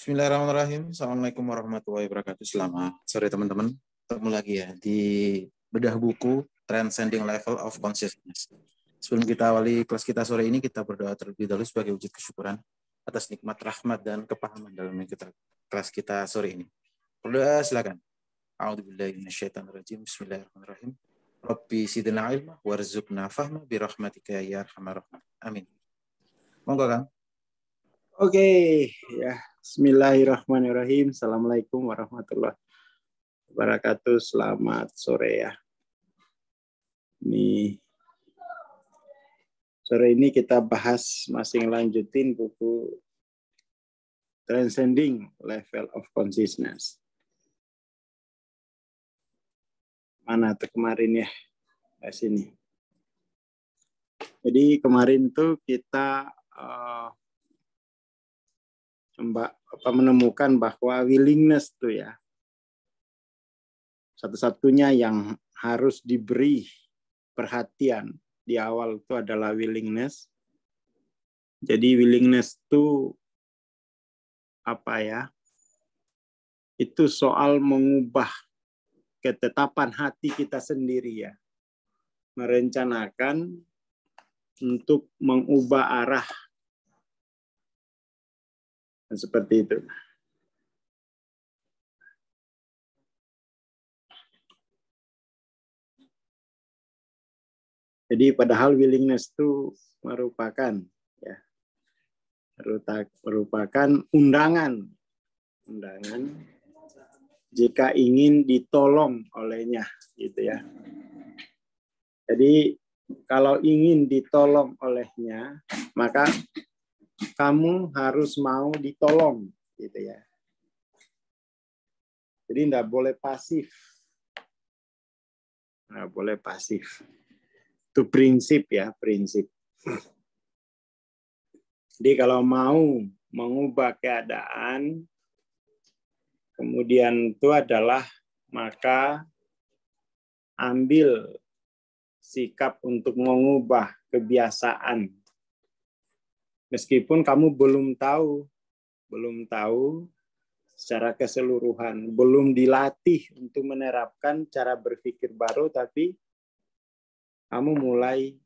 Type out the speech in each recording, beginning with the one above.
Bismillahirrahmanirrahim. Assalamualaikum warahmatullahi wabarakatuh. Selamat sore teman-teman. Ketemu lagi ya di bedah buku Transcending Level of Consciousness. Sebelum kita awali kelas kita sore ini, kita berdoa terlebih dahulu sebagai wujud kesyukuran atas nikmat rahmat dan kepahaman dalam kelas kita sore ini. Berdoa silakan. A'udzubillahi minasyaitonirrajim. Bismillahirrahmanirrahim. Rabbi zidna ilma warzuqna fahma birahmatika ya arhamar rahimin. Amin. Monggo Kang. Oke, ya. Bismillahirrahmanirrahim. Assalamualaikum warahmatullahi wabarakatuh. Selamat sore ya. Sore ini kita bahas masih lanjutin buku Transcending Level of Consciousness. Mana tuh kemarin ya? Di sini. Jadi kemarin tuh kita menemukan bahwa willingness tuh ya satu-satunya yang harus diberi perhatian di awal itu adalah willingness. Jadi willingness itu apa ya? Itu soal mengubah ketetapan hati kita sendiri ya. Merencanakan untuk mengubah arah. Seperti itu. Jadi padahal willingness itu merupakan undangan jika ingin ditolong olehnya, gitu ya. Jadi kalau ingin ditolong olehnya, maka kamu harus mau ditolong, gitu ya. Jadi tidak boleh pasif. Nggak boleh pasif. Itu prinsip ya, prinsip. Jadi kalau mau mengubah keadaan, kemudian itu adalah maka ambil sikap untuk mengubah kebiasaan. Meskipun kamu belum tahu secara keseluruhan, belum dilatih untuk menerapkan cara berpikir baru, tapi kamu mulai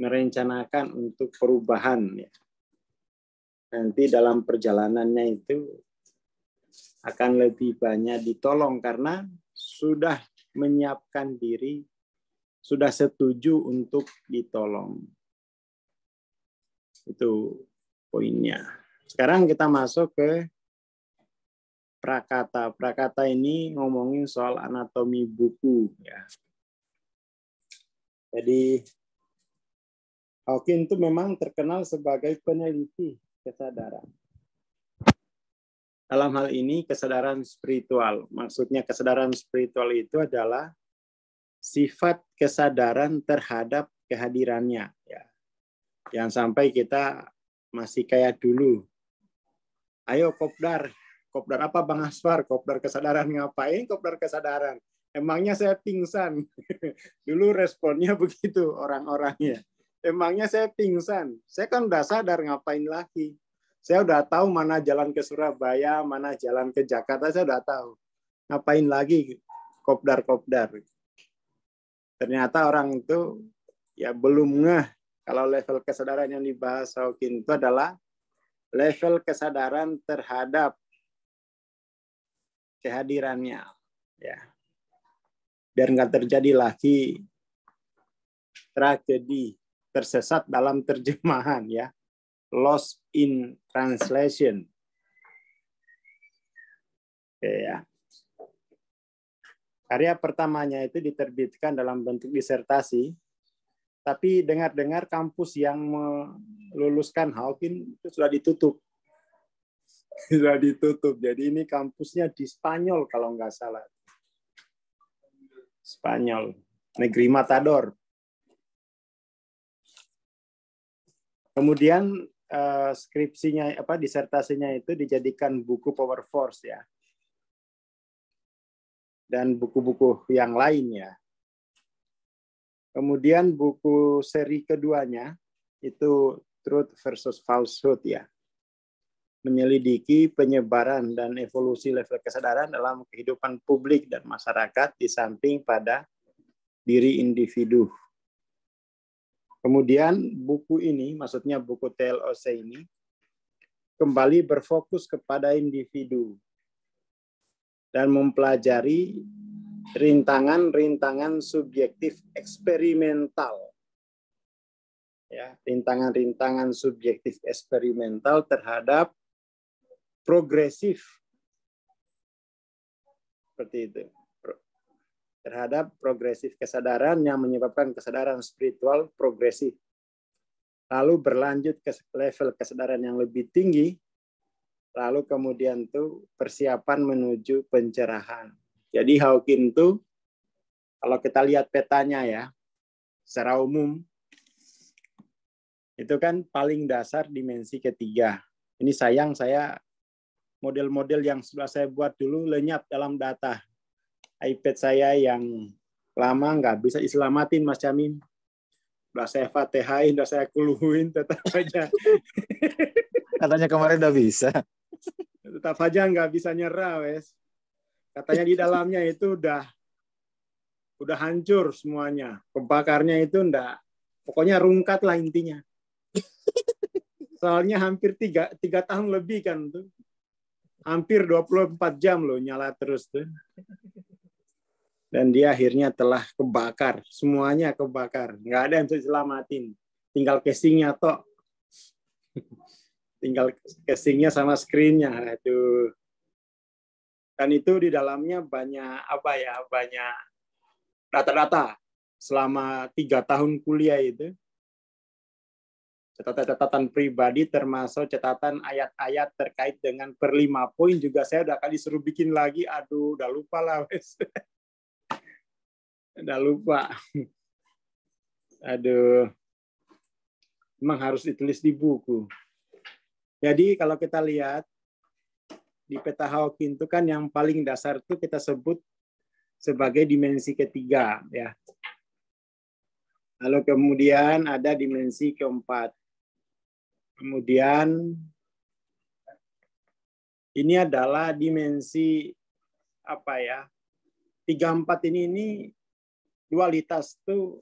merencanakan untuk perubahan. Ya. Nanti dalam perjalanannya itu akan lebih banyak ditolong karena sudah menyiapkan diri, sudah setuju untuk ditolong. Itu poinnya. Sekarang kita masuk ke prakata. Prakata ini ngomongin soal anatomi buku. Ya. Jadi Hawking itu memang terkenal sebagai peneliti kesadaran. Dalam hal ini kesadaran spiritual. Maksudnya kesadaran spiritual itu adalah sifat kesadaran terhadap kehadirannya. Ya. Jangan sampai kita masih kayak dulu. Ayo kopdar. Kopdar apa Bang Asfar? Kopdar kesadaran ngapain? Kopdar kesadaran. Emangnya saya pingsan. Dulu responnya begitu orang-orangnya. Emangnya saya pingsan. Saya kan udah sadar ngapain lagi. Saya udah tahu mana jalan ke Surabaya, mana jalan ke Jakarta, saya udah tahu. Ngapain lagi kopdar-kopdar. Ternyata orang itu ya belum ngeh kalau level kesadaran yang dibahas Hawking itu adalah level kesadaran terhadap kehadirannya, ya. Biar nggak terjadi lagi tragedi tersesat dalam terjemahan, ya, lost in translation. Oke, ya. Karya pertamanya itu diterbitkan dalam bentuk disertasi. Tapi dengar-dengar kampus yang meluluskan Hawking itu sudah ditutup. Sudah ditutup. Jadi ini kampusnya di Spanyol kalau nggak salah. Spanyol. Negeri Matador. Kemudian skripsinya, disertasinya itu dijadikan buku Power Force ya. Dan buku-buku yang lainnya. Kemudian buku seri keduanya itu Truth versus Falsehood ya. menyelidiki penyebaran dan evolusi level kesadaran dalam kehidupan publik dan masyarakat di samping pada diri individu. Kemudian buku ini, maksudnya buku TLOC ini, kembali berfokus kepada individu dan mempelajari rintangan-rintangan subjektif eksperimental. Ya, rintangan-rintangan subjektif eksperimental terhadap progresif, seperti itu, terhadap progresif kesadaran yang menyebabkan kesadaran spiritual progresif, lalu berlanjut ke level kesadaran yang lebih tinggi, lalu kemudian tuh persiapan menuju pencerahan. Jadi Hawking tuh, kalau kita lihat petanya ya, secara umum, itu kan paling dasar dimensi ketiga. Ini sayang saya model-model yang sudah saya buat dulu lenyap dalam data. iPad saya yang lama nggak bisa diselamatin, Mas Jamin. Udah saya fatehain, udah saya kuluhin, tetap aja. Katanya kemarin udah bisa. Tetap aja nggak bisa nyerah, wes. Katanya di dalamnya itu udah hancur semuanya. Kebakarnya itu enggak, pokoknya rungkat lah intinya. Soalnya hampir 3 tahun lebih kan tuh. Hampir 24 jam loh nyala terus tuh. Dan dia akhirnya telah kebakar. Semuanya kebakar. Nggak ada yang bisa diselamatin. Tinggal casingnya tok. Tinggal casingnya sama screen-nya. Aduh. Dan itu di dalamnya banyak banyak data-data. Selama 3 tahun kuliah itu. Catatan-catatan pribadi termasuk catatan ayat-ayat terkait dengan per 5 poin juga saya udah kali suruh bikin lagi. Aduh, udah lupa lah, wes. Udah lupa. Aduh. Memang harus ditulis di buku. Jadi kalau kita lihat di peta Hawking itu kan yang paling dasar itu kita sebut sebagai dimensi ketiga, ya. Lalu kemudian ada dimensi keempat. Kemudian ini adalah dimensi 34 ini dualitas itu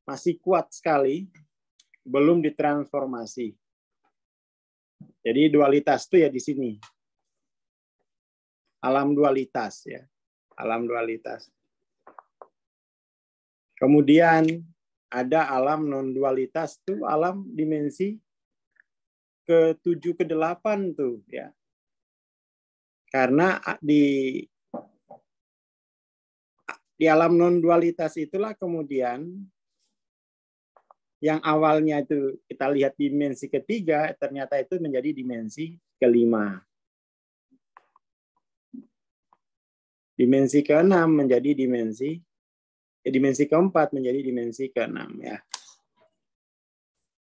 masih kuat sekali, belum ditransformasi. Jadi dualitas itu ya di sini. Alam dualitas ya. Alam dualitas. Kemudian ada alam non-dualitas tuh, alam dimensi ke-7 ke-8 tuh ya. Karena di alam non-dualitas itulah kemudian yang awalnya itu kita lihat dimensi ketiga, ternyata itu menjadi dimensi kelima. Dimensi ke-6 menjadi dimensi keempat menjadi dimensi ke-6 ya.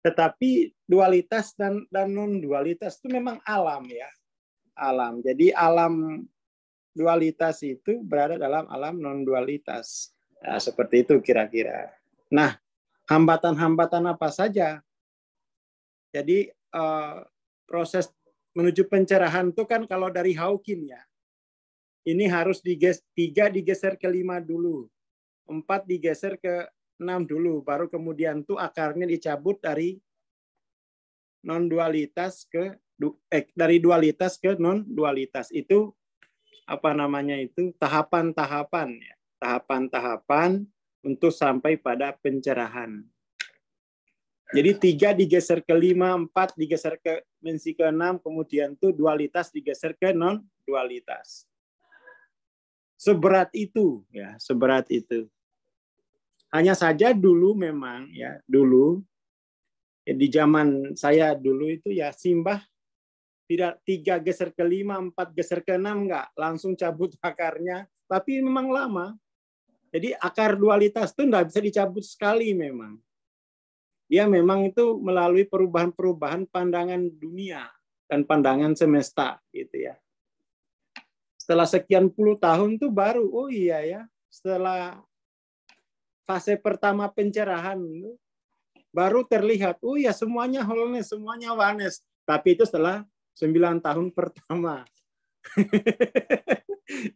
Tetapi dualitas dan non-dualitas itu memang alam ya. Alam. Jadi alam dualitas itu berada dalam alam non-dualitas. Nah, seperti itu kira-kira. Nah, hambatan-hambatan apa saja? Jadi proses menuju pencerahan itu kan kalau dari Hawking ya. Ini harus 3 digeser ke 5 dulu. 4 digeser ke 6 dulu, baru kemudian tuh akarnya dicabut dari non-dualitas ke dari dualitas ke non-dualitas. Itu tahapan-tahapan ya. Tahapan-tahapan untuk sampai pada pencerahan. Jadi 3 digeser ke 5, 4 digeser ke dimensi ke-6, kemudian tuh dualitas digeser ke non-dualitas. Seberat itu ya, seberat itu. Hanya saja dulu memang ya, di zaman saya dulu itu ya Simbah tidak 3 geser ke 5, 4 geser ke 6 enggak, langsung cabut akarnya, tapi memang lama. Jadi akar dualitas itu enggak bisa dicabut sekali memang. Dia memang itu melalui perubahan-perubahan pandangan dunia dan pandangan semesta gitu ya. Setelah sekian puluh tahun tuh baru, oh iya ya, setelah fase pertama pencerahan baru terlihat, oh ya semuanya wholeness, semuanya oneness. Tapi itu setelah 9 tahun pertama.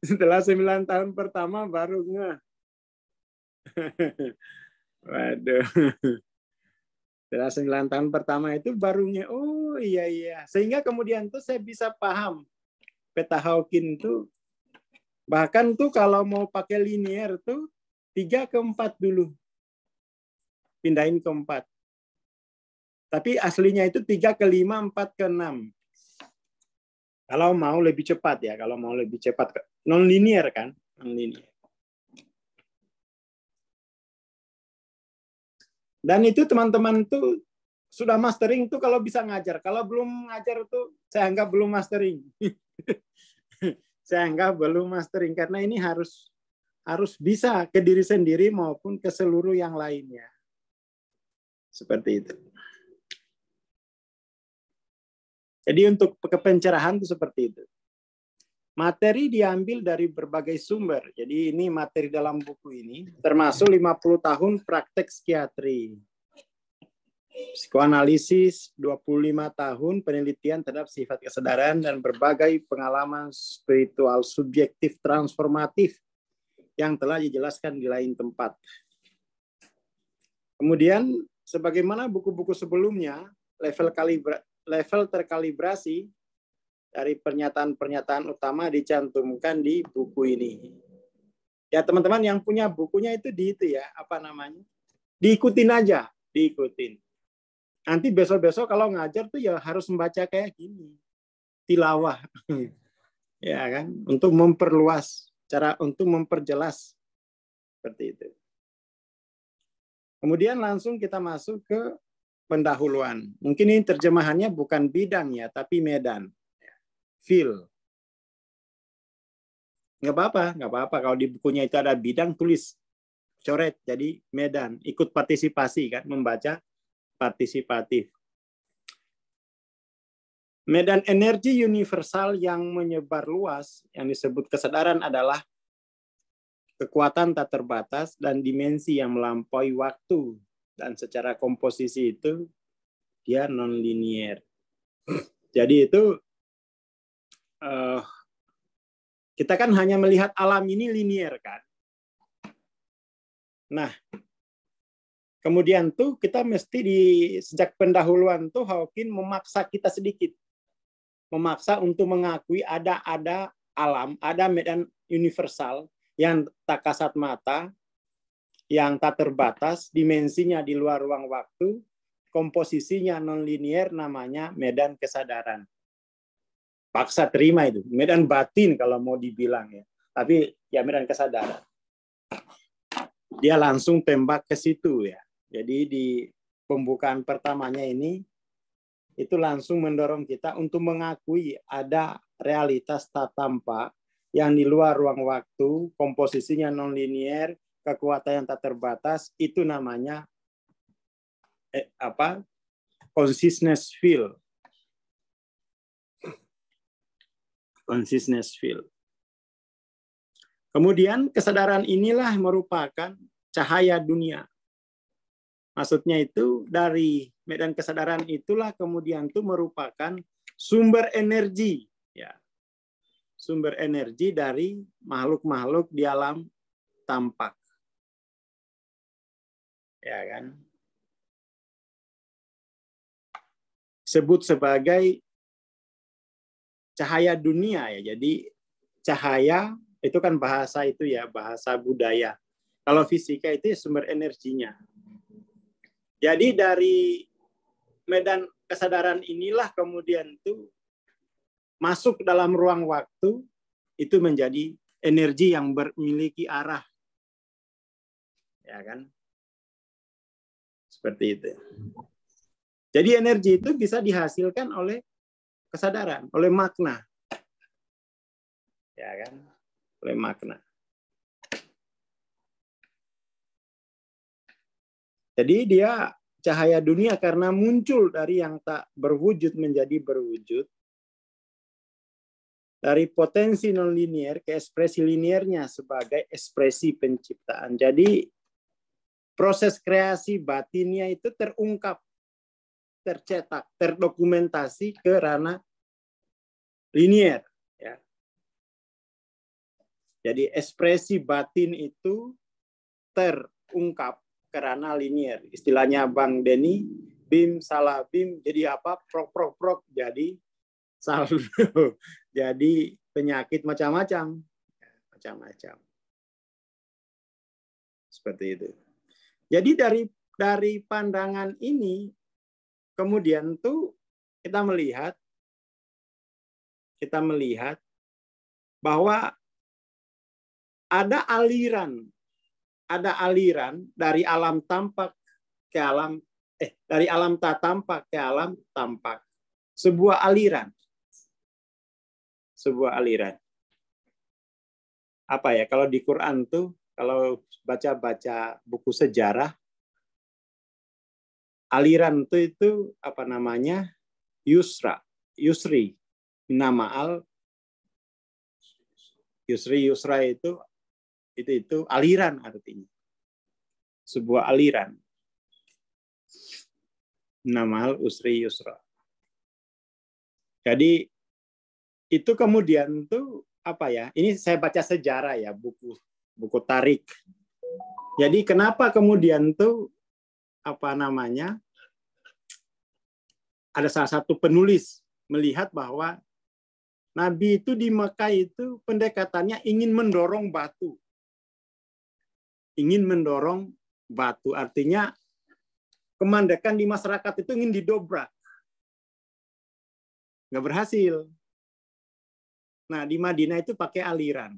Setelah 9 tahun pertama baru ngeh. Waduh. Setelah 9 tahun pertama itu barunya, oh iya. Sehingga kemudian tuh saya bisa paham peta Hawking tuh. Bahkan tuh kalau mau pakai linear tuh 3 ke 4 dulu. Pindahin ke 4. Tapi aslinya itu 3 ke 5, 4 ke 6. Kalau mau lebih cepat ya, kalau mau lebih cepat. Non-linear kan? Non-linear. Dan itu teman-teman tuh sudah mastering tuh kalau bisa ngajar. Kalau belum ngajar tuh saya anggap belum mastering. Saya anggap belum mastering karena ini harus bisa ke diri sendiri maupun ke seluruh yang lainnya. Seperti itu. Jadi untuk kepencerahan itu seperti itu. Materi diambil dari berbagai sumber. Jadi ini materi dalam buku ini, termasuk 50 tahun praktek psikiatri. Psikoanalisis, 25 tahun penelitian terhadap sifat kesadaran dan berbagai pengalaman spiritual subjektif transformatif yang telah dijelaskan di lain tempat. Kemudian, sebagaimana buku-buku sebelumnya, level terkalibrasi dari pernyataan-pernyataan utama dicantumkan di buku ini. Ya teman-teman yang punya bukunya itu diikutin aja, diikutin. Nanti besok-besok kalau ngajar tuh ya harus membaca kayak gini, tilawah, ya kan, untuk memperluas, untuk memperjelas seperti itu. Kemudian langsung kita masuk ke pendahuluan. Mungkin ini terjemahannya bukan bidang ya, tapi medan. Feel. Nggak apa-apa. Kalau di bukunya itu ada bidang, tulis. Coret, jadi medan. Ikut partisipasi, kan, membaca partisipatif. Medan energi universal yang menyebar luas, yang disebut kesadaran adalah kekuatan tak terbatas dan dimensi yang melampaui waktu. Dan secara komposisi itu, dia non-linear. Jadi itu kita kan hanya melihat alam ini linear kan. Nah, kemudian tuh kita mesti sejak pendahuluan tuh Hawking memaksa kita sedikit. Memaksa untuk mengakui ada alam, ada medan universal yang tak kasat mata, yang tak terbatas, dimensinya di luar ruang waktu, komposisinya non-linear, namanya medan kesadaran. Paksa terima itu, medan batin kalau mau dibilang ya. Tapi ya medan kesadaran. Dia langsung tembak ke situ ya. Jadi di pembukaan pertamanya ini itu langsung mendorong kita untuk mengakui ada realitas tak tampak yang di luar ruang waktu, komposisinya non-linear, kekuatan yang tak terbatas, itu namanya consciousness field. Consciousness field. Kemudian kesadaran inilah merupakan cahaya dunia. Maksudnya itu dari medan kesadaran itulah kemudian itu merupakan sumber energi, ya, sumber energi dari makhluk-makhluk di alam tampak, ya kan? Sebut sebagai cahaya dunia ya. Jadi cahaya itu kan bahasa itu ya, bahasa budaya. Kalau fisika itu sumber energinya. Jadi dari medan kesadaran inilah kemudian itu masuk dalam ruang waktu, itu menjadi energi yang memiliki arah. Ya kan? Seperti itu. Jadi energi itu bisa dihasilkan oleh kesadaran, oleh makna. Ya kan? Oleh makna. Jadi dia cahaya dunia karena muncul dari yang tak berwujud menjadi berwujud. Dari potensi non-linear ke ekspresi linearnya sebagai ekspresi penciptaan. Jadi proses kreasi batinnya itu terungkap tercetak, terdokumentasi ke ranah linier. Ya. Jadi ekspresi batin itu terungkap ke ranah linier. Istilahnya Bang Denny, bim salah bim jadi apa? Prok prok prok jadi saldo. Jadi penyakit macam-macam. Macam-macam. Seperti itu. Jadi dari pandangan ini kemudian tuh kita melihat bahwa ada aliran dari alam tampak ke alam dari alam tak tampak ke alam tampak. Sebuah aliran. Apa ya, kalau di Quran tuh, kalau baca-baca buku sejarah, aliran itu apa namanya? Yusri. Nama Yusra itu aliran artinya. Sebuah aliran. Nama Usri Yusra. Jadi itu kemudian tuh apa ya? Ini saya baca sejarah ya, buku Tarik. Jadi kenapa kemudian tuh apa namanya? Ada salah satu penulis melihat bahwa Nabi itu di Mekah itu pendekatannya ingin mendorong batu. Artinya kemandekan di masyarakat itu ingin didobrak. Nggak berhasil. Nah, di Madinah itu pakai aliran.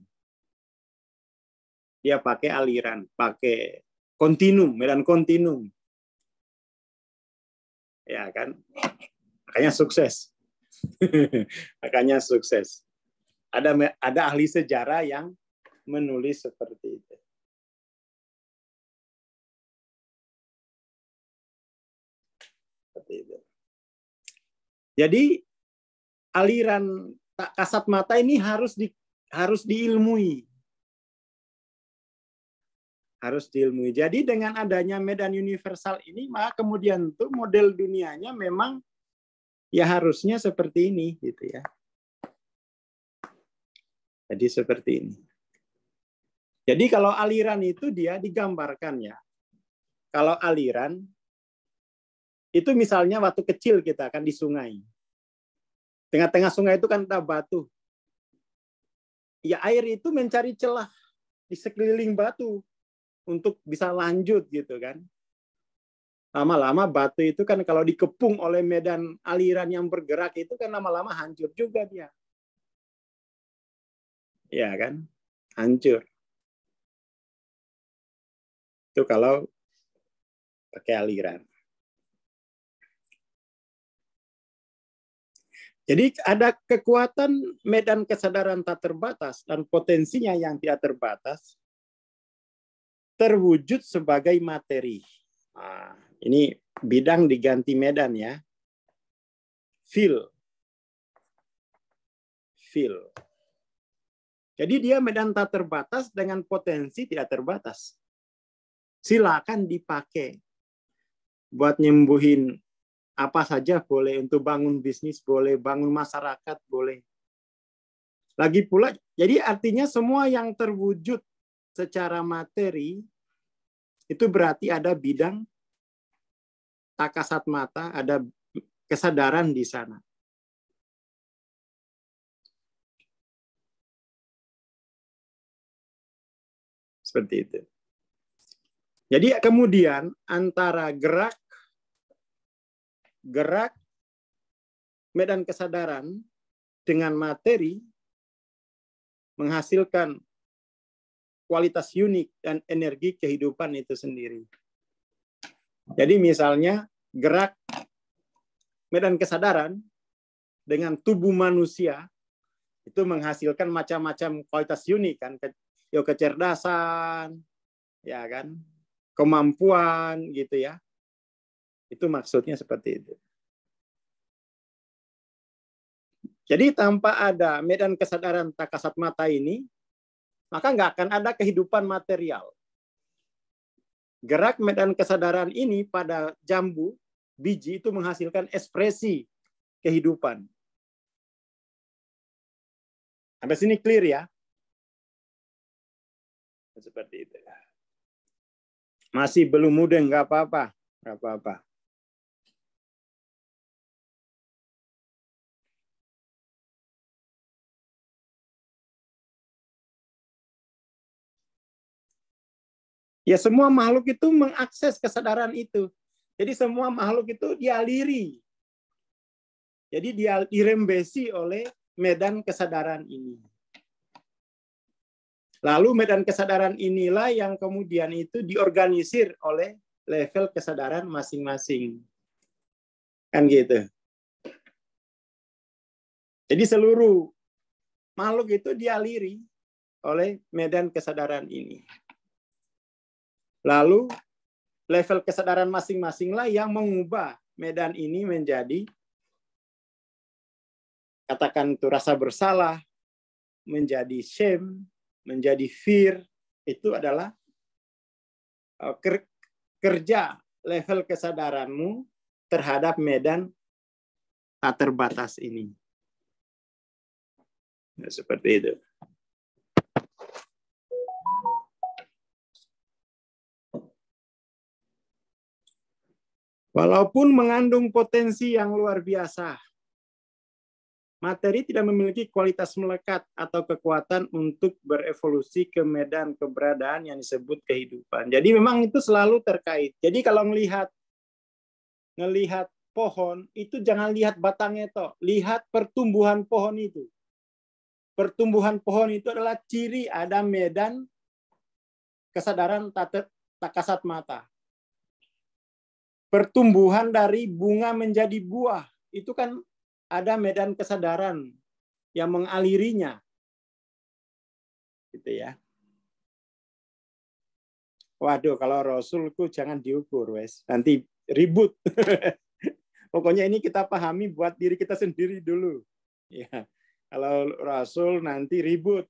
Dia pakai aliran, pakai kontinum, medan kontinum. Ya kan? Makanya sukses. Ada ahli sejarah yang menulis seperti itu. Jadi aliran kasat mata ini harus diilmui. Jadi dengan adanya medan universal ini, maka kemudian tuh model dunianya memang ya harusnya seperti ini, gitu ya. Jadi seperti ini. Jadi kalau aliran itu dia digambarkan ya. Kalau aliran itu misalnya waktu kecil kita kan di sungai. Tengah-tengah sungai itu kan ada batu. Ya air itu mencari celah di sekeliling batu untuk bisa lanjut gitu kan. Lama-lama batu itu kan kalau dikepung oleh medan aliran yang bergerak itu kan lama-lama hancur juga dia. Ya kan? Hancur. Itu kalau pakai aliran. Jadi ada kekuatan medan kesadaran tak terbatas dan potensinya yang tidak terbatas terwujud sebagai materi. Nah, ini bidang diganti medan ya. Feel. Jadi dia medan tak terbatas dengan potensi tidak terbatas. Silakan dipakai buat nyembuhin apa saja boleh, untuk bangun bisnis boleh, bangun masyarakat boleh. Lagi pula, jadi artinya semua yang terwujud secara materi itu berarti ada bidang tak kasat mata, ada kesadaran di sana. Seperti itu. Jadi kemudian antara gerak medan kesadaran dengan materi menghasilkan kualitas unik dan energi kehidupan itu sendiri. Jadi misalnya gerak medan kesadaran dengan tubuh manusia itu menghasilkan macam-macam kualitas unik kan, kecerdasan, ya kan, kemampuan gitu ya. Itu maksudnya seperti itu. Jadi tanpa ada medan kesadaran tak kasat mata ini, maka nggak akan ada kehidupan material. Gerak medan kesadaran ini pada jambu biji itu menghasilkan ekspresi kehidupan. Sampai sini clear ya? Seperti itu. Masih belum mudeng, nggak apa-apa. Nggak apa-apa. Ya semua makhluk itu mengakses kesadaran itu. Jadi semua makhluk itu dialiri. Jadi dia dirembesi oleh medan kesadaran ini. Lalu medan kesadaran inilah yang kemudian itu diorganisir oleh level kesadaran masing-masing. Kan gitu. Jadi seluruh makhluk itu dialiri oleh medan kesadaran ini. Lalu level kesadaran masing-masinglah yang mengubah medan ini menjadi, katakan itu rasa bersalah, menjadi shame, menjadi fear. Itu adalah kerja level kesadaranmu terhadap medan tak terbatas ini. Nah, seperti itu. Walaupun mengandung potensi yang luar biasa, materi tidak memiliki kualitas melekat atau kekuatan untuk berevolusi ke medan keberadaan yang disebut kehidupan. Jadi memang itu selalu terkait. Jadi kalau ngelihat pohon, itu jangan lihat batangnya toh, lihat pertumbuhan pohon itu. Pertumbuhan pohon itu adalah ciri ada medan kesadaran tak kasat mata. Pertumbuhan dari bunga menjadi buah, itu kan ada medan kesadaran yang mengalirinya. Gitu ya. Waduh, kalau Rasulku jangan diukur, wes. Nanti ribut. Pokoknya ini kita pahami buat diri kita sendiri dulu. Ya. Kalau Rasul nanti ribut.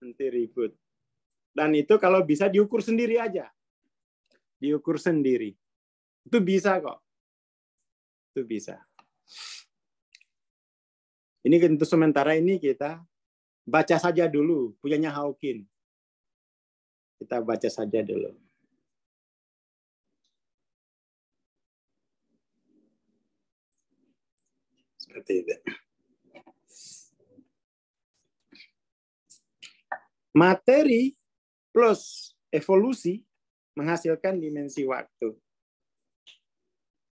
Nanti ribut. Dan itu kalau bisa diukur sendiri aja. Diukur sendiri. Itu bisa kok. Itu bisa. Ini untuk sementara ini kita baca saja dulu, punyanya Hawking. Kita baca saja dulu. Seperti itu. Materi plus evolusi menghasilkan dimensi waktu.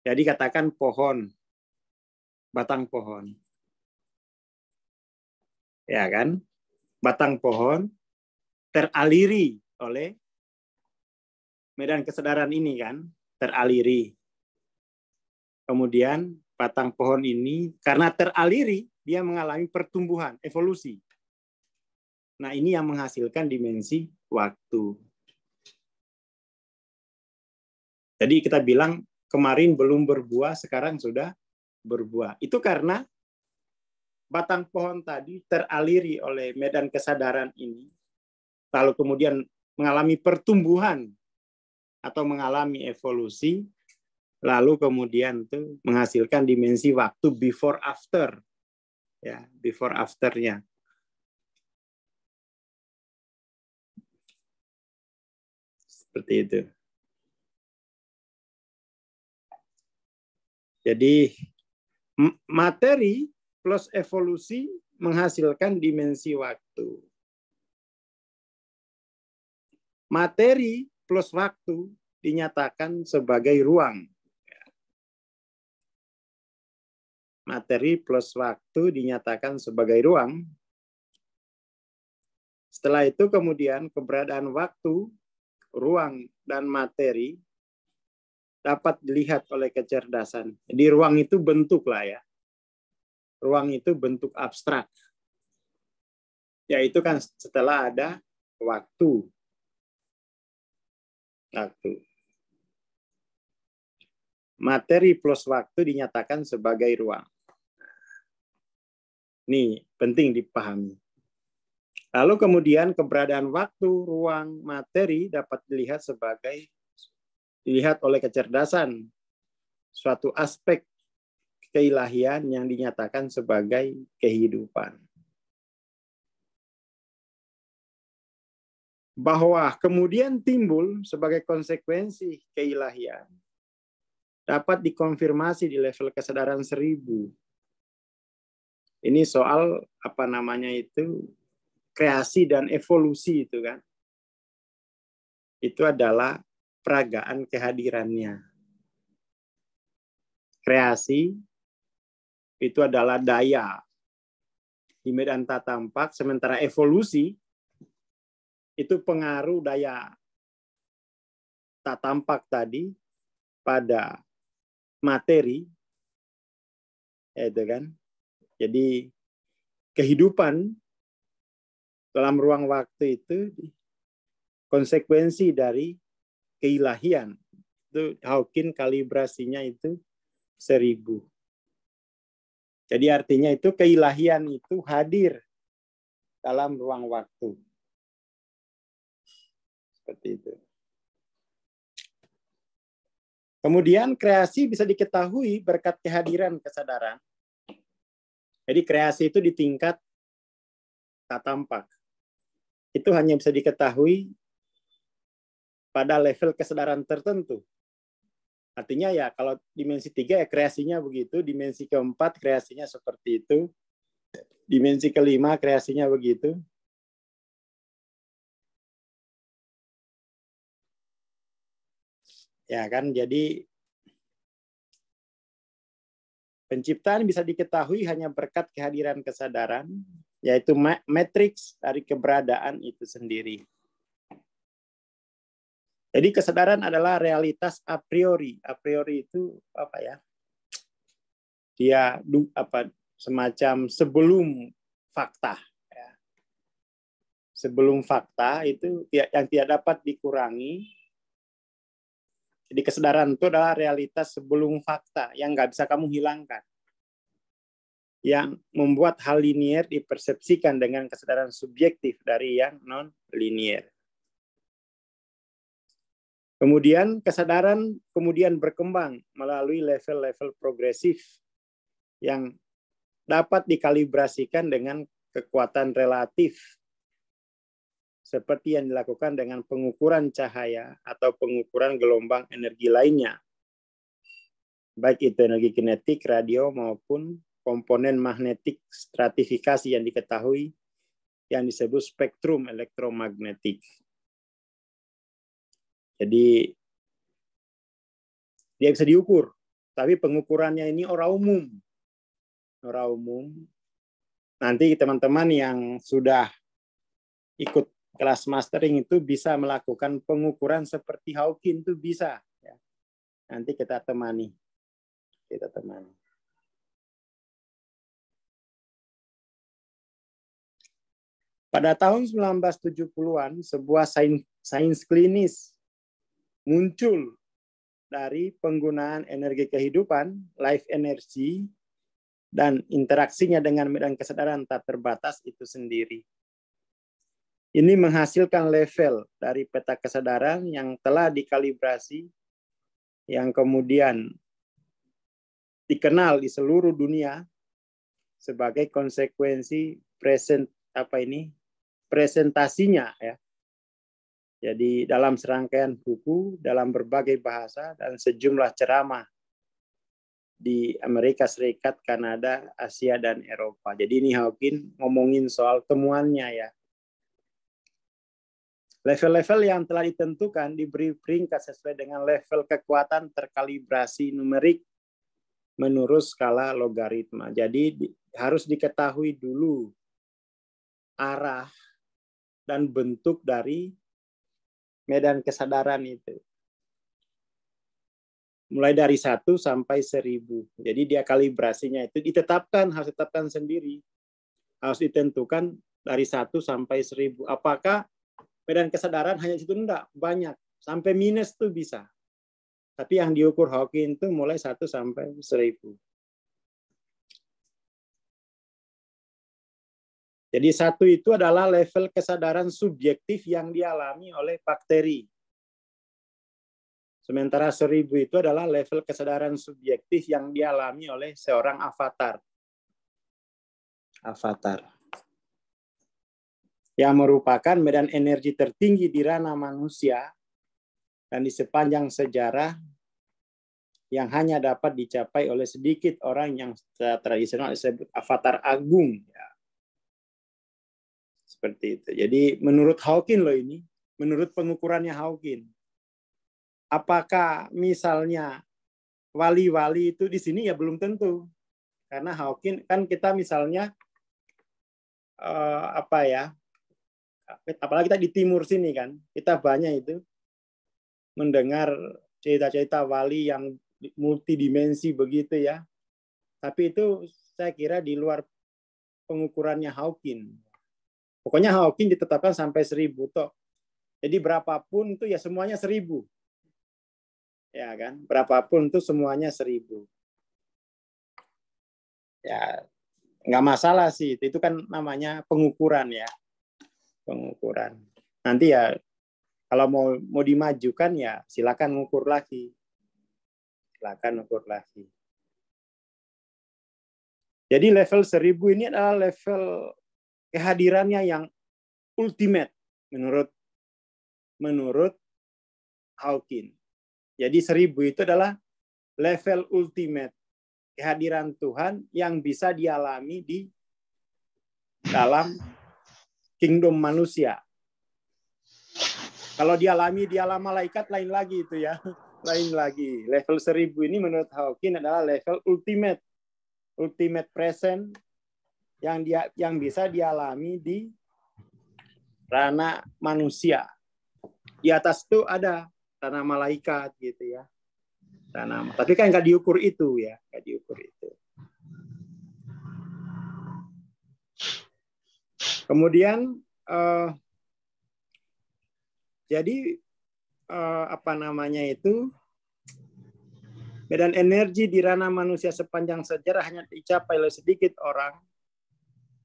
Jadi katakan pohon, batang pohon. Ya kan? Batang pohon teraliri oleh medan kesadaran ini kan, teraliri. Kemudian batang pohon ini karena teraliri dia mengalami pertumbuhan, evolusi. Nah, ini yang menghasilkan dimensi waktu. Jadi kita bilang kemarin belum berbuah, sekarang sudah berbuah. Itu karena batang pohon tadi teraliri oleh medan kesadaran ini, lalu kemudian mengalami pertumbuhan atau mengalami evolusi, lalu kemudian itu menghasilkan dimensi waktu before after. Ya, before after-nya. Seperti itu. Jadi materi plus evolusi menghasilkan dimensi waktu. Materi plus waktu dinyatakan sebagai ruang. Materi plus waktu dinyatakan sebagai ruang. Setelah itu kemudian keberadaan waktu, ruang, dan materi dapat dilihat oleh kecerdasan. Jadi ruang itu bentuk lah ya. Ruang itu bentuk abstrak. Yaitu kan setelah ada waktu. Materi plus waktu dinyatakan sebagai ruang. Ini penting dipahami. Lalu kemudian keberadaan waktu, ruang, materi dapat dilihat oleh kecerdasan. suatu aspek keilahian yang dinyatakan sebagai kehidupan. Bahwa kemudian timbul sebagai konsekuensi keilahian dapat dikonfirmasi di level kesadaran 1000. Ini soal apa namanya itu kreasi dan evolusi itu kan. Itu adalah peragaan kehadirannya. Kreasi itu adalah daya di medan tak tampak, sementara evolusi itu pengaruh daya tak tampak tadi pada materi, itu kan. Jadi kehidupan dalam ruang waktu itu konsekuensi dari keilahian. Itu Hawking kalibrasinya itu 1000. Jadi artinya itu keilahian itu hadir dalam ruang waktu. Seperti itu. Kemudian kreasi bisa diketahui berkat kehadiran kesadaran. Jadi kreasi itu di tingkat tak tampak. Itu hanya bisa diketahui pada level kesadaran tertentu. Artinya ya kalau dimensi 3 ya kreasinya begitu, dimensi keempat kreasinya seperti itu, dimensi kelima kreasinya begitu. Ya kan, jadi penciptaan bisa diketahui hanya berkat kehadiran kesadaran, yaitu matriks dari keberadaan itu sendiri. Jadi kesadaran adalah realitas a priori. A priori itu apa ya? Dia semacam sebelum fakta. Ya. Sebelum fakta itu yang tidak dapat dikurangi. Jadi kesadaran itu adalah realitas sebelum fakta yang nggak bisa kamu hilangkan. Yang membuat hal linier dipersepsikan dengan kesadaran subjektif dari yang non-linier. Kemudian kesadaran kemudian berkembang melalui level-level progresif yang dapat dikalibrasikan dengan kekuatan relatif seperti yang dilakukan dengan pengukuran cahaya atau pengukuran gelombang energi lainnya. Baik itu energi kinetik, radio maupun komponen magnetik stratifikasi yang diketahui yang disebut spektrum elektromagnetik. Jadi dia bisa diukur, tapi pengukurannya ini orang umum. Orang umum. Nanti teman-teman yang sudah ikut kelas mastering itu bisa melakukan pengukuran seperti Hawking itu bisa. Ya. Nanti kita temani. Pada tahun 1970-an, sebuah sains klinis muncul dari penggunaan energi kehidupan, life energy, dan interaksinya dengan medan kesadaran tak terbatas itu sendiri. Ini menghasilkan level dari peta kesadaran yang telah dikalibrasi, yang kemudian dikenal di seluruh dunia sebagai konsekuensi presentasinya ya. Jadi dalam serangkaian buku, dalam berbagai bahasa dan sejumlah ceramah di Amerika Serikat, Kanada, Asia dan Eropa. Jadi ini Hawking ngomongin soal temuannya ya. Level-level yang telah ditentukan diberi peringkat sesuai dengan level kekuatan terkalibrasi numerik menurut skala logaritma. Jadi harus diketahui dulu arah dan bentuk dari medan kesadaran itu. Mulai dari 1 sampai 1000. Jadi dia kalibrasinya itu harus ditetapkan sendiri. Harus ditentukan dari 1 sampai 1000. Apakah medan kesadaran hanya situ? Enggak, banyak. Sampai minus tuh bisa. Tapi yang diukur Hawking itu mulai 1 sampai 1000. Jadi 1 itu adalah level kesadaran subjektif yang dialami oleh bakteri. Sementara 1000 itu adalah level kesadaran subjektif yang dialami oleh seorang avatar. Avatar. Yang merupakan medan energi tertinggi di ranah manusia dan di sepanjang sejarah yang hanya dapat dicapai oleh sedikit orang yang tradisional disebut avatar agung. Ya. Seperti itu. Jadi menurut Hawking loh ini, menurut pengukurannya Hawking. Apakah misalnya wali-wali itu di sini ya belum tentu. Karena Hawking kan kita misalnya apalagi kita di timur sini kan, kita banyak itu mendengar cerita-cerita wali yang multidimensi begitu ya. Tapi itu saya kira di luar pengukurannya Hawking. Pokoknya Hawking ditetapkan sampai 1000 toh. Jadi berapapun itu ya semuanya 1000. Ya kan, berapapun itu semuanya 1000. Ya, nggak masalah sih. Itu kan namanya pengukuran ya, pengukuran. Nanti ya kalau mau dimajukan ya silakan ukur lagi, silakan ukur lagi. Jadi level 1000 ini adalah level kehadirannya yang ultimate menurut Hawking. Jadi 1000 itu adalah level ultimate kehadiran Tuhan yang bisa dialami di dalam kingdom manusia. Kalau dialami di alam malaikat lain lagi itu ya, lain lagi. Level 1000 ini menurut Hawking adalah level ultimate present yang bisa dialami di ranah manusia. Di atas itu ada tanah malaikat gitu ya. Tapi kan nggak diukur itu ya, nggak diukur itu. Kemudian jadi medan energi di ranah manusia sepanjang sejarah hanya dicapai oleh sedikit orang.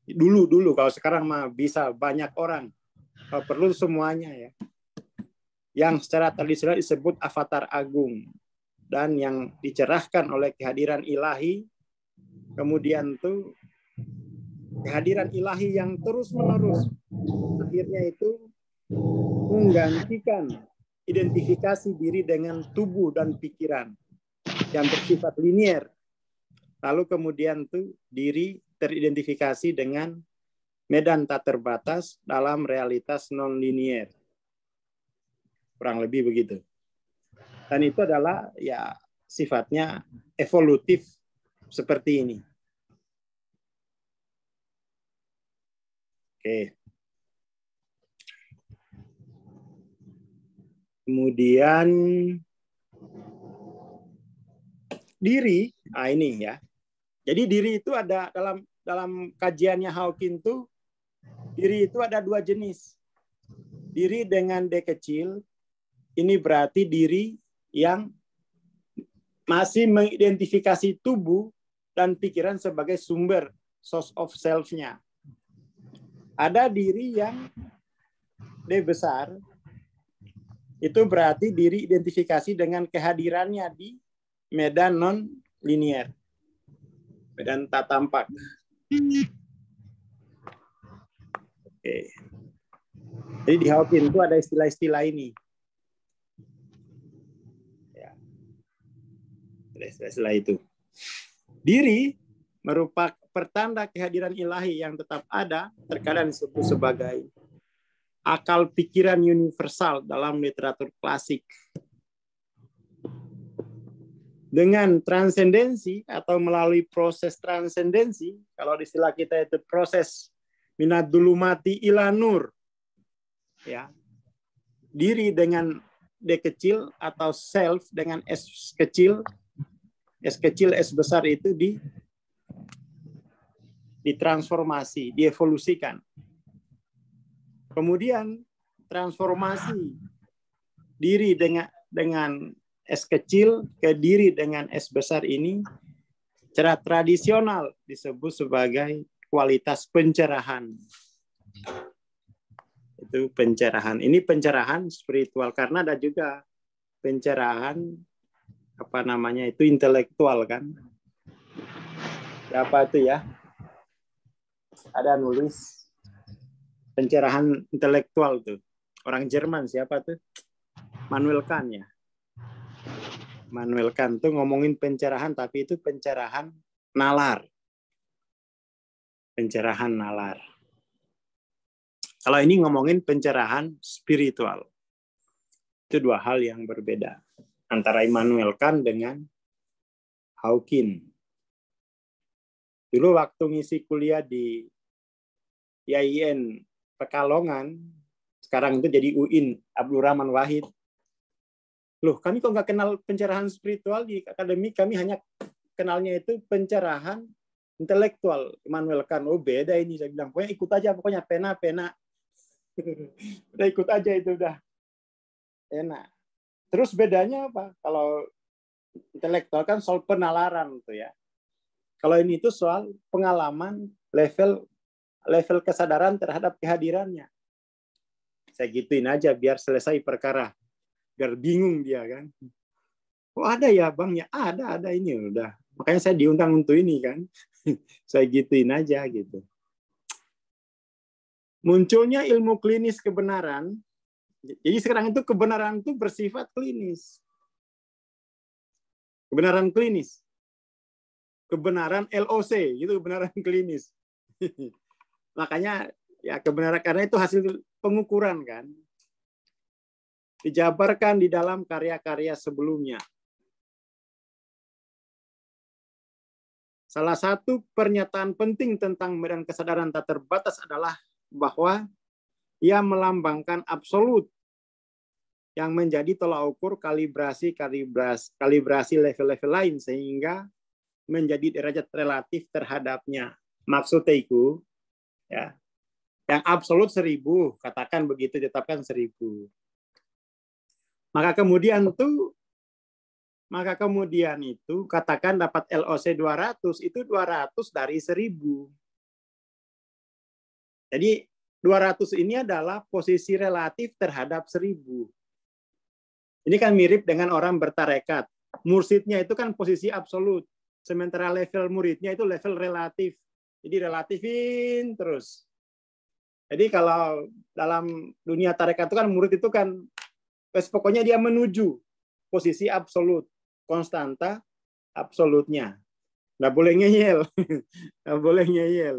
Dulu kalau sekarang mah bisa banyak orang. Perlu semuanya ya. Yang secara tradisional disebut avatar agung dan yang dicerahkan oleh kehadiran ilahi, kemudian tuh kehadiran ilahi yang terus-menerus akhirnya itu menggantikan identifikasi diri dengan tubuh dan pikiran yang bersifat linier. Lalu kemudian tuh diri teridentifikasi dengan medan tak terbatas dalam realitas non-linier. Kurang lebih begitu. Dan itu adalah ya sifatnya evolutif seperti ini. Oke. Kemudian diri, ini ya. Jadi diri itu ada dalam kajiannya Hawking tuh diri itu ada 2 jenis. Diri dengan D kecil ini berarti diri yang masih mengidentifikasi tubuh dan pikiran sebagai sumber source of self-nya. Ada diri yang D besar, itu berarti diri identifikasi dengan kehadirannya di medan non-linier, medan tak tampak. Oke. Jadi di Hawking itu ada istilah-istilah ini. Istilah itu. Diri merupakan pertanda kehadiran ilahi yang tetap ada, terkadang disebut sebagai akal pikiran universal dalam literatur klasik. Dengan transendensi atau melalui proses transendensi, kalau di istilah kita itu proses minadulumati ila nur, ya, diri dengan D kecil atau self dengan S kecil, S besar itu ditransformasi, dievolusikan. Kemudian transformasi diri dengan S kecil ke diri dengan S besar ini secara tradisional disebut sebagai kualitas pencerahan. Itu pencerahan. Ini pencerahan spiritual karena ada juga pencerahan apa namanya itu intelektual kan. Siapa itu ya? Ada nulis pencerahan intelektual tuh. Orang Jerman siapa tuh? Manuel Kant ya. Manuel Kant tuh ngomongin pencerahan, tapi itu pencerahan nalar. Pencerahan nalar. Kalau ini ngomongin pencerahan spiritual. Itu dua hal yang berbeda. Antara Immanuel Kant dengan Hawking. Dulu waktu ngisi kuliah di IAIN Pekalongan, sekarang itu jadi UIN, Abdul Rahman Wahid. Loh, kami kok nggak kenal pencerahan spiritual di akademik, kami hanya kenalnya itu pencerahan intelektual. Immanuel Kant, oh beda ini. Saya bilang, pokoknya ikut aja, pokoknya pena. Udah ikut aja itu, udah enak. Terus bedanya apa? Kalau intelektual kan soal penalaran tuh ya. Kalau ini itu soal pengalaman, level kesadaran terhadap kehadirannya. Saya gituin aja biar selesai perkara. Biar bingung dia kan. Oh ada ya Bang ya? Ada ini udah. Makanya saya diundang untuk ini kan. Saya gituin aja gitu. Munculnya ilmu klinis kebenaran. Jadi sekarang itu kebenaran itu bersifat klinis. Kebenaran klinis. Kebenaran LOC, itu kebenaran klinis. Makanya ya kebenaran karena itu hasil pengukuran kan. Dijabarkan di dalam karya-karya sebelumnya. Salah satu pernyataan penting tentang medan kesadaran tak terbatas adalah bahwa ia melambangkan absolut yang menjadi tolak ukur kalibrasi level-level lain sehingga menjadi derajat relatif terhadapnya. Maksudnya itu ya, yang absolut 1000, katakan begitu, ditetapkan 1000. Maka kemudian itu katakan dapat LOC 200, itu 200 dari 1000. Jadi 200 ini adalah posisi relatif terhadap 1000. Ini kan mirip dengan orang bertarekat. Mursidnya itu kan posisi absolut. Sementara level muridnya itu level relatif. Jadi relatifin terus. Jadi kalau dalam dunia tarekat itu kan murid itu kan pokoknya dia menuju posisi absolut, konstanta absolutnya. Nggak boleh ngeyel. Nggak boleh ngeyel.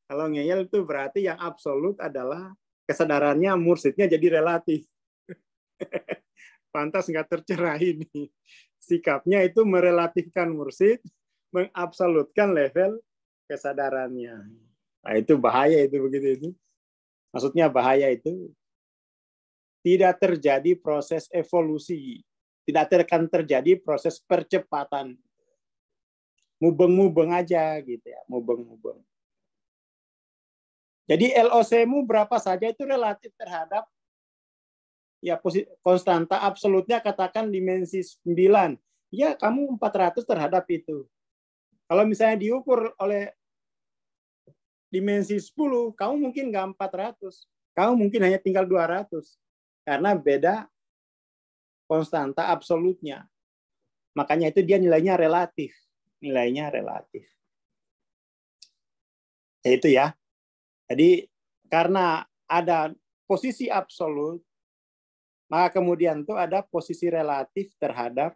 Kalau ngeyel itu berarti yang absolut adalah kesadarannya mursidnya jadi relatif. Pantas nggak tercerah ini. Sikapnya itu merelatifkan mursid, mengabsolutkan level kesadarannya. Nah, itu bahaya itu begitu itu. Maksudnya bahaya itu tidak terjadi proses evolusi, tidak akan terjadi proses percepatan. Mubeng-mubeng aja gitu ya, mubeng-mubeng. Jadi LOC-mu berapa saja itu relatif terhadap ya konstanta absolutnya, katakan dimensi 9. Ya, kamu 400 terhadap itu. Kalau misalnya diukur oleh dimensi 10, kamu mungkin nggak 400. Kamu mungkin hanya tinggal 200. Karena beda konstanta absolutnya. Makanya itu dia nilainya relatif. Nilainya relatif. Ya itu ya. Jadi karena ada posisi absolut, maka kemudian itu ada posisi relatif terhadapnya.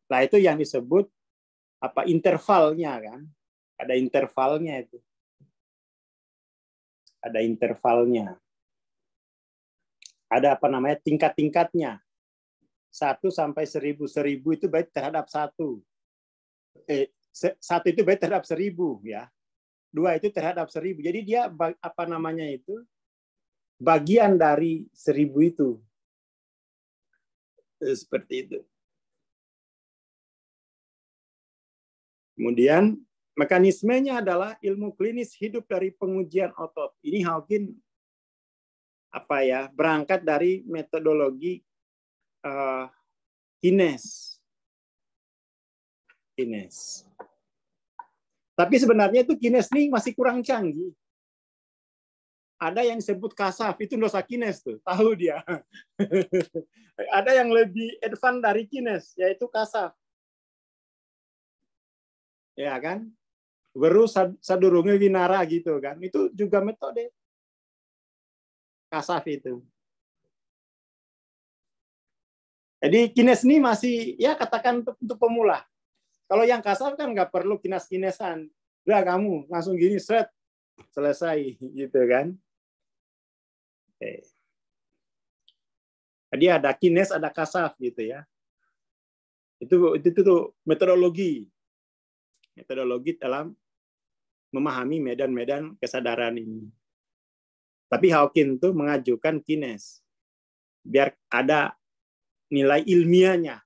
Nah itu yang disebut apa intervalnya kan? Ada intervalnya itu. Ada intervalnya. Ada apa namanya tingkat-tingkatnya. 1 sampai 1000. 1000 itu baik terhadap 1. 1 itu baik terhadap 1000 ya. 2 itu terhadap 1000. Jadi dia apa namanya itu bagian dari 1000 itu. Seperti itu. Kemudian mekanismenya adalah ilmu klinis hidup dari pengujian otot. Ini Hawking apa ya, berangkat dari metodologi kines. Tapi sebenarnya itu kines ini masih kurang canggih. ada yang disebut kasaf, itu dosa kines tuh, tahu dia. Ada yang lebih advance dari kines, yaitu kasaf. Ya kan? Baru sadurunge winara gitu kan. Itu juga metode kasaf itu. Jadi kines ini masih ya katakan untuk pemula. Kalau yang kasaf kan nggak perlu kines-kinesan. Udah kamu langsung gini set selesai gitu kan. Oke. Jadi ada kines, ada kasaf gitu ya. Itu tuh metodologi dalam memahami medan-medan kesadaran ini. Tapi Hawking tuh mengajukan kines biar ada nilai ilmiahnya.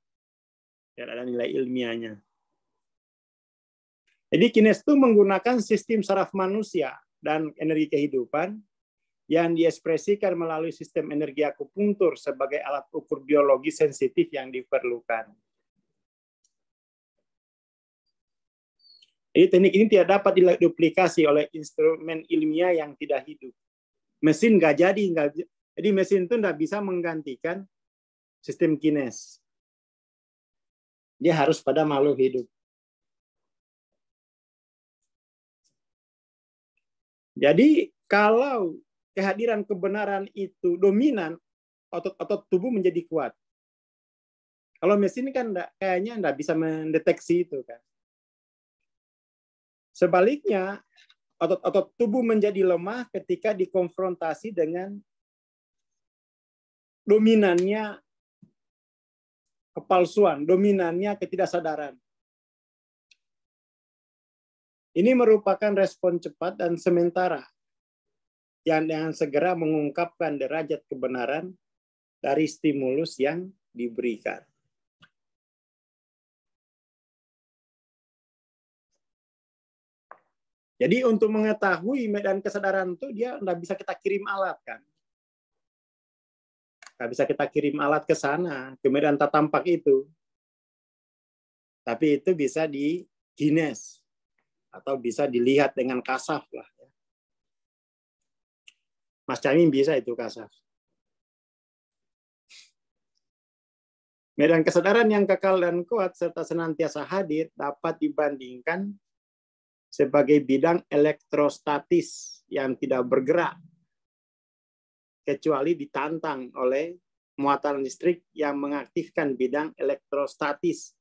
Jadi kines itu menggunakan sistem saraf manusia dan energi kehidupan yang diekspresikan melalui sistem energi akupunktur sebagai alat ukur biologi sensitif yang diperlukan. Jadi teknik ini tidak dapat diduplikasi oleh instrumen ilmiah yang tidak hidup. Mesin nggak jadi. Jadi mesin itu nggak bisa menggantikan sistem kines. Dia harus pada makhluk hidup. Jadi kalau kehadiran kebenaran itu dominan, otot-otot tubuh menjadi kuat. Kalau mesin kan kayaknya nggak bisa mendeteksi itu kan. Sebaliknya, otot-otot tubuh menjadi lemah ketika dikonfrontasi dengan dominannya kepalsuan, dominannya ketidaksadaran. Ini merupakan respon cepat dan sementara yang dengan segera mengungkapkan derajat kebenaran dari stimulus yang diberikan. Jadi untuk mengetahui medan kesadaran itu dia nggak bisa kita kirim alat kan. Nggak bisa kita kirim alat ke sana, ke medan tak tampak itu. Tapi itu bisa di kines atau bisa dilihat dengan kasaf lah. Mas Camin bisa itu kasaf. Medan kesadaran yang kekal dan kuat serta senantiasa hadir dapat dibandingkan sebagai bidang elektrostatis yang tidak bergerak kecuali ditantang oleh muatan listrik yang mengaktifkan bidang elektrostatis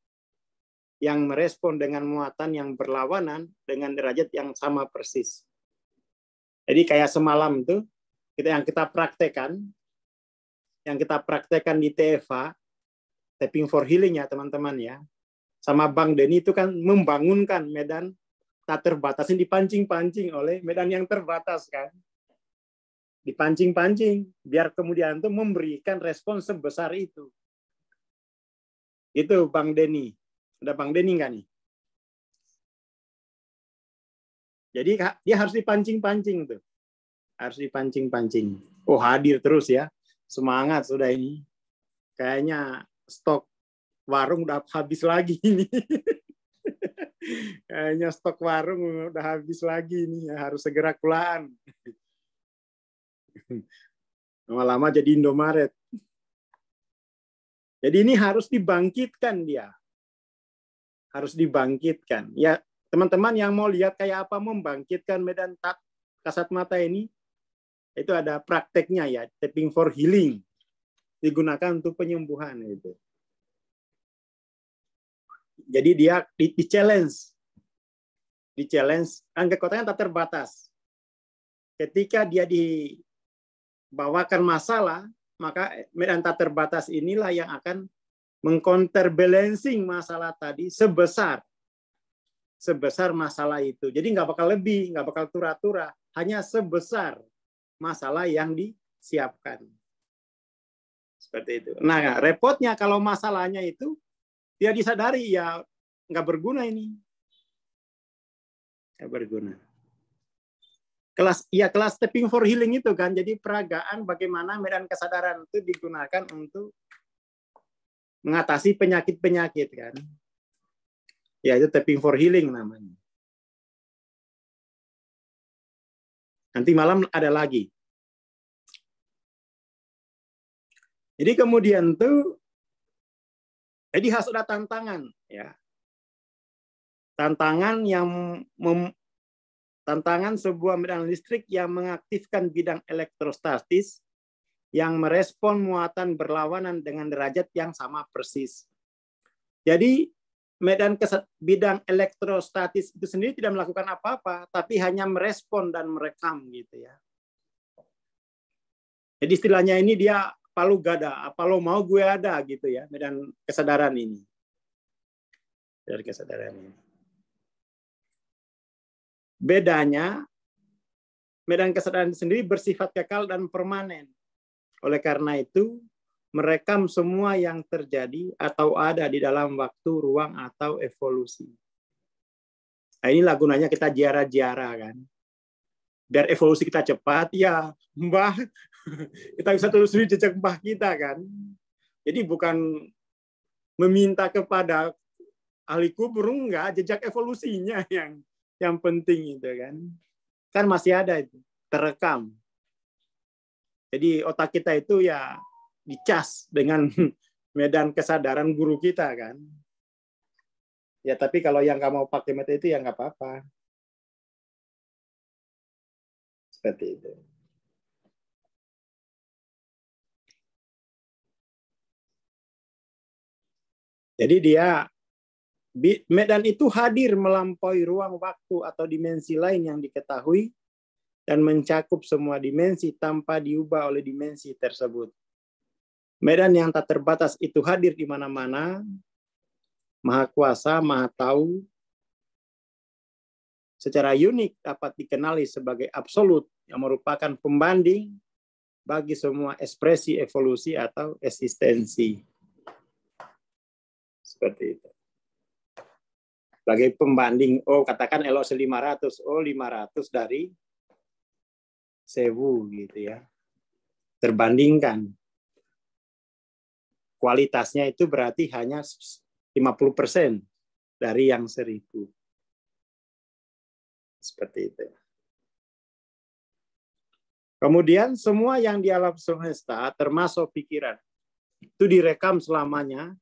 yang merespon dengan muatan yang berlawanan dengan derajat yang sama persis. Jadi kayak semalam itu yang kita praktekkan di TFA, Tapping for Healing ya teman-teman ya, sama Bang Denny itu kan membangunkan medan tak terbatas yang dipancing-pancing oleh medan yang terbatas kan. Dipancing-pancing biar kemudian itu memberikan respon sebesar itu. Itu Bang Denny. Ada Bang Denny nggak nih? Jadi dia harus dipancing-pancing tuh. Harus dipancing-pancing. Oh, hadir terus ya. Semangat sudah ini. Kayaknya stok warung udah habis lagi ini. Kayaknya stok warung udah habis lagi nih, harus segera kulaan. Lama-lama jadi Indomaret. Jadi ini harus dibangkitkan dia. Harus dibangkitkan. Ya, teman-teman yang mau lihat kayak apa membangkitkan medan kasat mata ini, itu ada prakteknya ya, Tapping for Healing. Digunakan untuk penyembuhan itu. Jadi dia di-challenge. Kan kekuatannya tak terbatas. Ketika dia dibawakan masalah, maka medan tak terbatas inilah yang akan mengcounterbalancing masalah tadi sebesar masalah itu. Jadi nggak bakal lebih, nggak bakal tura-tura, hanya sebesar masalah yang disiapkan. Seperti itu. Nah, repotnya kalau masalahnya itu dia disadari, ya nggak berguna ini. Nggak berguna. Kelas Tapping for Healing itu kan, jadi peragaan bagaimana medan kesadaran itu digunakan untuk mengatasi penyakit-penyakit kan. Ya, itu Tapping for Healing namanya. Nanti malam ada lagi Jadi kemudian tuh, jadi harus ada tantangan, ya. Tantangan tantangan sebuah medan listrik yang mengaktifkan bidang elektrostatis yang merespon muatan berlawanan dengan derajat yang sama persis. Jadi bidang elektrostatis itu sendiri tidak melakukan apa-apa, tapi hanya merespon dan merekam gitu ya. Jadi istilahnya ini dia palu gada, apa lo mau gue ada gitu ya, medan kesadaran ini. Dari kesadaran ini. Bedanya, medan kesadaran sendiri bersifat kekal dan permanen. Oleh karena itu, merekam semua yang terjadi atau ada di dalam waktu, ruang, atau evolusi. Nah, inilah gunanya kita ziarah-ziarah kan. Biar evolusi kita cepat, ya Mbah, kita bisa telusuri jejak Mbah kita kan. Jadi bukan meminta kepada ahli kubur, enggak, jejak evolusinya yang penting itu kan. Kan masih ada itu, terekam. Jadi otak kita itu ya dicas dengan medan kesadaran guru kita kan. Ya tapi kalau yang nggak mau pakai metode itu ya nggak apa-apa. Seperti itu. Jadi dia medan itu hadir melampaui ruang waktu atau dimensi lain yang diketahui dan mencakup semua dimensi tanpa diubah oleh dimensi tersebut. Medan yang tak terbatas itu hadir di mana-mana, maha kuasa, maha tahu, secara unik dapat dikenali sebagai absolut yang merupakan pembanding bagi semua ekspresi evolusi atau eksistensi. Seperti itu. Sebagai pembanding, katakan LOC 500, 500 dari 1000 gitu ya. Terbandingkan. Kualitasnya itu berarti hanya 50% dari yang 1000. Seperti itu. Kemudian semua yang di alam semesta termasuk pikiran itu direkam selamanya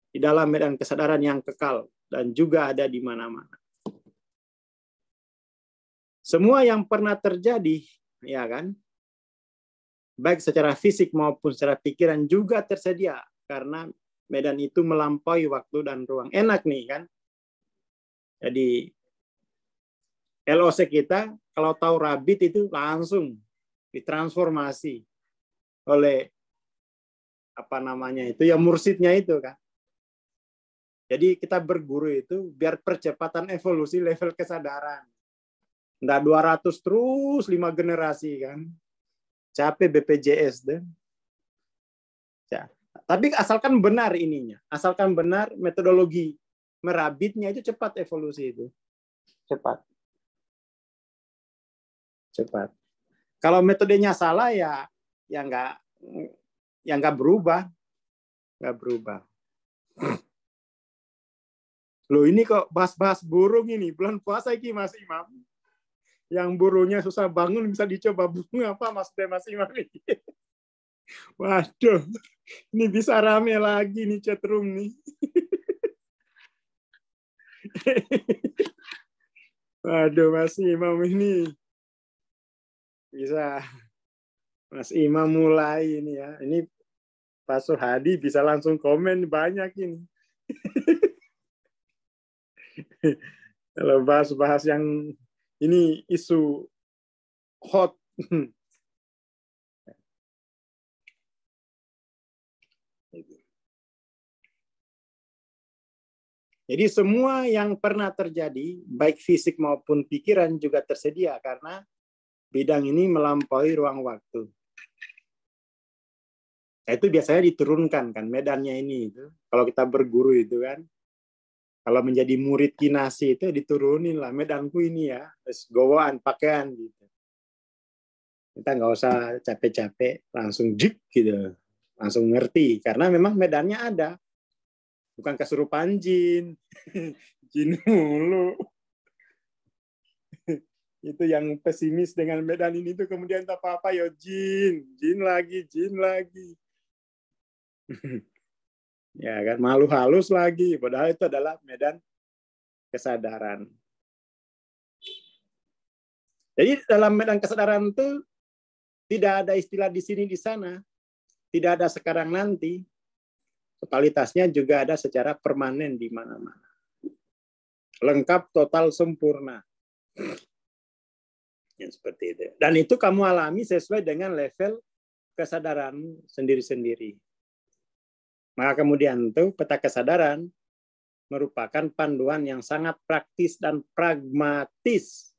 di dalam medan kesadaran yang kekal dan juga ada di mana-mana. Semua yang pernah terjadi, ya kan, baik secara fisik maupun secara pikiran juga tersedia karena medan itu melampaui waktu dan ruang. Enak nih kan. Jadi LOC kita kalau tahu Rabbit itu langsung ditransformasi oleh apa namanya itu ya mursidnya itu kan. Jadi kita berguru itu biar percepatan evolusi level kesadaran. Nggak 200 terus 5 generasi kan. Capek BPJS deh. Ya. Tapi asalkan benar ininya, asalkan benar metodologi merabitnya itu cepat evolusi itu. Cepat. Kalau metodenya salah ya nggak berubah. Loh ini kok bahas-bahas burung ini, bulan puasa ini Mas Imam. Yang burungnya susah bangun bisa dicoba burung apa Mas Imam ini. Waduh, ini bisa rame lagi nih chatroom nih. Waduh Mas Imam ini bisa Mas Imam mulai ini ya. Ini Pak Suhadi bisa langsung komen banyak ini. Kalau bahas-bahas yang ini isu hot. Jadi semua yang pernah terjadi, baik fisik maupun pikiran juga tersedia karena bidang ini melampaui ruang waktu. Nah, itu biasanya diturunkan kan medannya ini itu. Kalau kita berguru itu kan, kalau menjadi murid kinasi itu diturunin lah medanku ini ya, terus gowaan pakaian gitu. Kita nggak usah capek-capek, langsung jik gitu, langsung ngerti karena memang medannya ada. Bukan kesurupan jin, jin mulu. Itu yang pesimis dengan medan ini tuh kemudian tak apa-apa ya jin lagi. Ya kan, malu halus lagi, padahal itu adalah medan kesadaran. Jadi dalam medan kesadaran itu tidak ada istilah di sini di sana, tidak ada sekarang nanti. Totalitasnya juga ada secara permanen di mana-mana. Lengkap, total, sempurna. Ya, seperti itu. Dan itu kamu alami sesuai dengan level kesadaran sendiri-sendiri. Maka kemudian itu peta kesadaran merupakan panduan yang sangat praktis dan pragmatis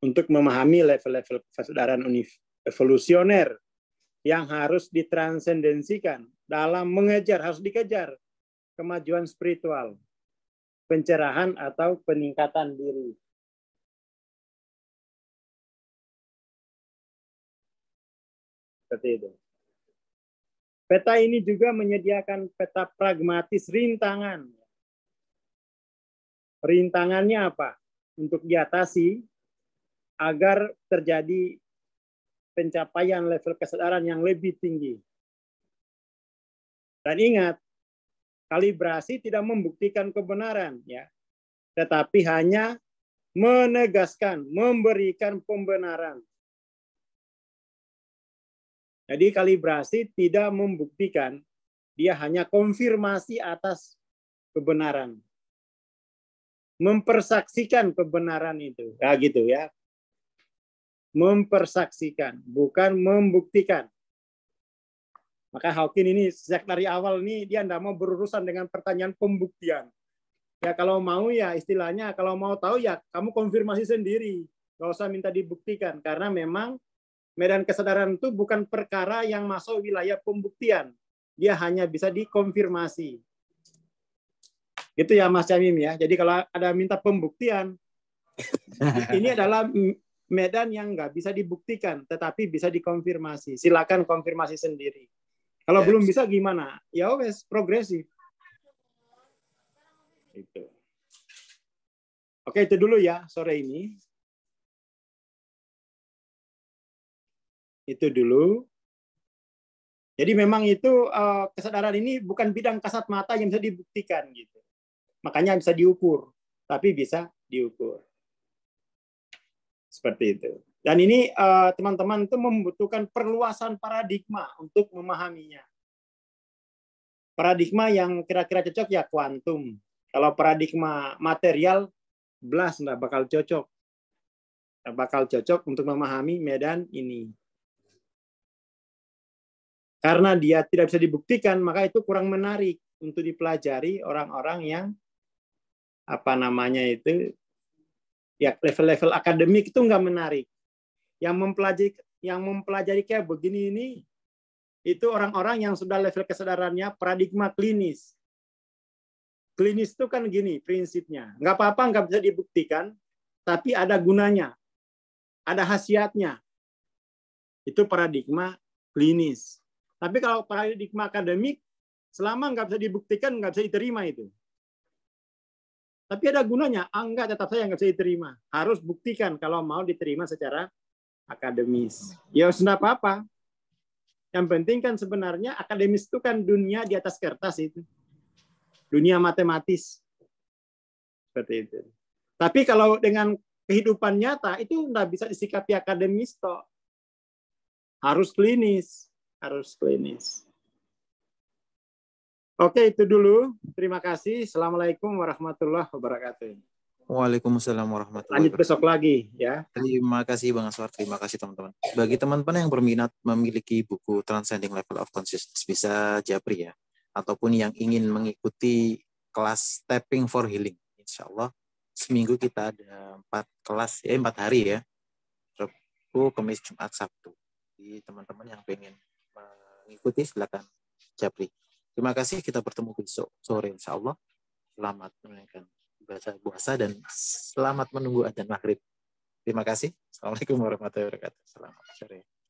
untuk memahami level-level kesadaran evolusioner yang harus ditransendensikan dalam mengejar, harus dikejar kemajuan spiritual, pencerahan atau peningkatan diri. Seperti itu. Peta ini juga menyediakan peta pragmatis rintangan. Rintangannya apa? Untuk diatasi agar terjadi pencapaian level kesadaran yang lebih tinggi. Dan ingat, kalibrasi tidak membuktikan kebenaran, ya, tetapi hanya menegaskan, memberikan pembenaran. Jadi kalibrasi tidak membuktikan, dia hanya konfirmasi atas kebenaran. Mempersaksikan kebenaran itu. Nah, gitu ya. Mempersaksikan, bukan membuktikan. Maka Hawking ini sejak dari awal ini dia tidak mau berurusan dengan pertanyaan pembuktian. Ya kalau mau ya istilahnya, kalau mau tahu ya kamu konfirmasi sendiri. Nggak usah minta dibuktikan. Karena memang medan kesadaran itu bukan perkara yang masuk wilayah pembuktian. Dia hanya bisa dikonfirmasi. Gitu ya Mas Jamim ya. Jadi kalau ada minta pembuktian, ini adalah medan yang nggak bisa dibuktikan, tetapi bisa dikonfirmasi. Silakan konfirmasi sendiri. Kalau belum bisa gimana? Ya wes, progresif. Itu. Oke, itu dulu ya sore ini. Itu dulu. Jadi memang itu kesadaran ini bukan bidang kasat mata yang bisa dibuktikan gitu. Makanya bisa diukur, tapi bisa diukur. Seperti itu. Dan ini teman-teman itu membutuhkan perluasan paradigma untuk memahaminya. Paradigma yang kira-kira cocok ya kuantum. Kalau paradigma material, belas nggak bakal cocok. Nggak bakal cocok untuk memahami medan ini. Karena dia tidak bisa dibuktikan, maka itu kurang menarik untuk dipelajari orang-orang yang apa namanya itu ya level-level akademik itu nggak menarik. Yang mempelajari kayak begini ini itu orang-orang yang sudah level kesadarannya paradigma klinis. Klinis itu kan gini prinsipnya, nggak apa-apa nggak bisa dibuktikan, tapi ada gunanya, ada khasiatnya. Itu paradigma klinis. Tapi kalau paradigma akademik, selama nggak bisa dibuktikan, nggak bisa diterima itu. Tapi ada gunanya, enggak, tetap saya nggak bisa diterima. Harus buktikan kalau mau diterima secara akademis. Ya sudah apa-apa. Yang penting kan sebenarnya akademis itu kan dunia di atas kertas itu. Dunia matematis. Seperti itu. Tapi kalau dengan kehidupan nyata, itu nggak bisa disikapi akademis toh. Harus klinis. Harus klinis. Oke, itu dulu. Terima kasih. Assalamualaikum warahmatullahi wabarakatuh. Waalaikumsalam warahmatullahi Lanjut wabarakatuh. besok lagi ya. Terima kasih Bang Aswar, terima kasih teman-teman. Bagi teman-teman yang berminat memiliki buku Transcending Level of Consciousness, bisa japri ya. Ataupun yang ingin mengikuti kelas Tapping for Healing. Insya Allah seminggu kita ada 4 kelas, 4 hari ya. Rabu, Kamis, Jumat, Sabtu. Jadi teman-teman yang pengen mengikuti silakan japri. Terima kasih, kita bertemu besok sore insya Allah. Selamat menunaikan ibadah puasa dan selamat menunggu adzan maghrib. Terima kasih. Assalamualaikum warahmatullahi wabarakatuh. Selamat sore.